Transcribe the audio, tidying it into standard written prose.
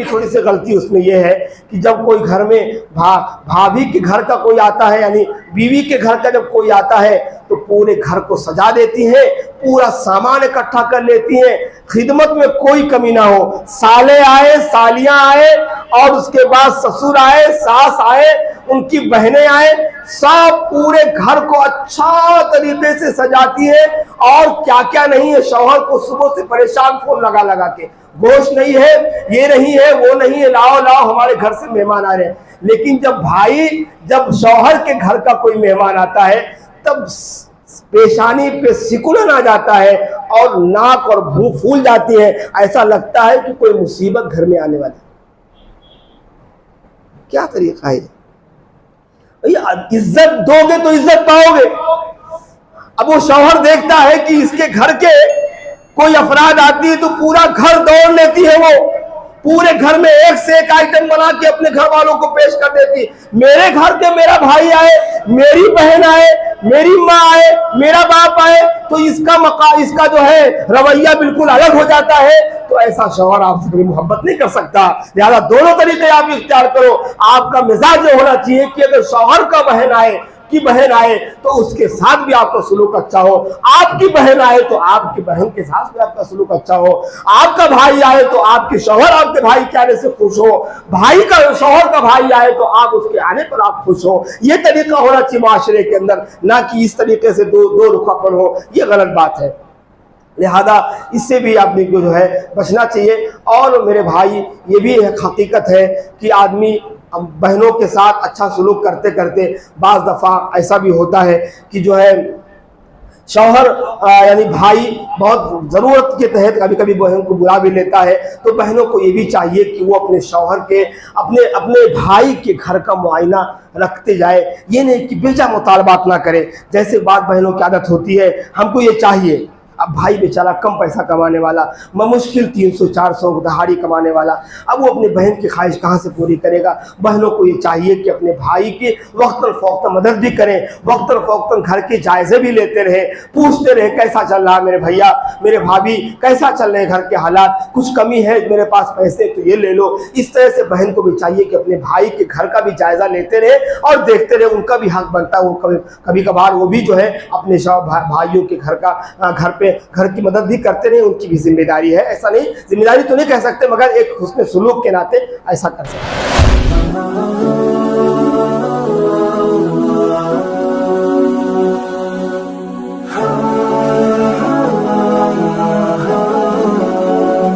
भी थोड़ी सी गलती उसमें यह है कि जब कोई घर में भाभी के घर का कोई आता है, यानी बीवी के घर का जब कोई आता है तो पूरे घर को सजा देती है, पूरा सामान इकट्ठा कर लेती हैं, खिदमत में कोई कमी ना हो। साले आए, सालियां आए, और उसके बाद ससुर आए, सास आए, उनकी बहनें आए, सब पूरे घर को अच्छा तरीके से सजाती है। और क्या क्या नहीं है, शौहर को सुबह से परेशान फोन लगा लगा के, गोश्त नहीं है, ये नहीं है, वो नहीं है, लाओ लाओ हमारे घर से मेहमान आ रहे हैं। लेकिन जब शौहर के घर का कोई मेहमान आता है तब पेशानी पे सिकुड़न आ जाता है और नाक और भूं फूल जाती है, ऐसा लगता है कि कोई मुसीबत घर में आने वाली। क्या तरीका है? इज्जत दोगे तो इज्जत पाओगे। अब वो शौहर देखता है कि इसके घर के कोई अफराद आती है तो पूरा घर दौड़ लेती है, वो पूरे घर में एक से एक आइटम बना के अपने घर वालों को पेश कर देती। मेरे घर के मेरा भाई आए, मेरी बहन आए, मेरी माँ आए, मेरा बाप आए, तो इसका जो है रवैया बिल्कुल अलग हो जाता है। तो ऐसा शौहर आपसे कभी मोहब्बत नहीं कर सकता। लिहाजा दोनों तरीके आप इख्तियार करो। आपका मिजाज ये होना चाहिए कि अगर शौहर का बहन आए तो उसके साथ भी आपका सलूक अच्छा हो, आपकी बहन आए तो आपकी बहन के साथ भी आपका सलूक अच्छा हो, आपका भाई आए तो आपके शौहर आपके भाई के आने से खुश हो, भाई का शौहर का भाई आए तो आप उसके आने पर आप खुश हो। ये तरीका होना चाहिए माशरे के अंदर, ना कि इस तरीके से दो रुखापन हो। ये गलत बात है। लिहाजा इससे भी आदमी को जो है बचना चाहिए। और मेरे भाई, ये भी एक हकीकत है कि आदमी बहनों के साथ अच्छा सलूक करते करते बाज़ दफ़ा ऐसा भी होता है कि जो है शौहर यानी भाई बहुत ज़रूरत के तहत कभी कभी बहन को बुला भी लेता है। तो बहनों को ये भी चाहिए कि वो अपने शौहर के अपने भाई के घर का मुआयना रखते जाए। ये नहीं कि बेजा मुतालबात ना करे, जैसे बात बहनों की आदत होती है, हमको ये चाहिए। अब भाई बेचारा कम पैसा कमाने वाला, मुश्किल 300-400 दहाड़ी कमाने वाला, अब वो अपनी बहन की ख्वाहिश कहाँ से पूरी करेगा? बहनों को ये चाहिए कि अपने भाई की वक्तन फ़ौक़तन मदद भी करें, वक्तन फ़ौक़तन घर के जायज़े भी लेते रहे, पूछते रहे कैसा चल रहा है मेरे भैया, मेरे भाभी, कैसा चल रहे हैं घर के हालात, कुछ कमी है मेरे पास पैसे तो ये ले लो। इस तरह से बहन को भी चाहिए कि अपने भाई के घर का भी जायज़ा लेते रहे और देखते रहे। उनका भी हक बनता है, वो कभी कभार वो भी जो है अपने भाइयों के घर की मदद भी करते रहे, उनकी भी जिम्मेदारी है। ऐसा नहीं, जिम्मेदारी तो नहीं कह सकते, मगर एक हुस्न सुलूक के नाते ऐसा कर सकते हैं।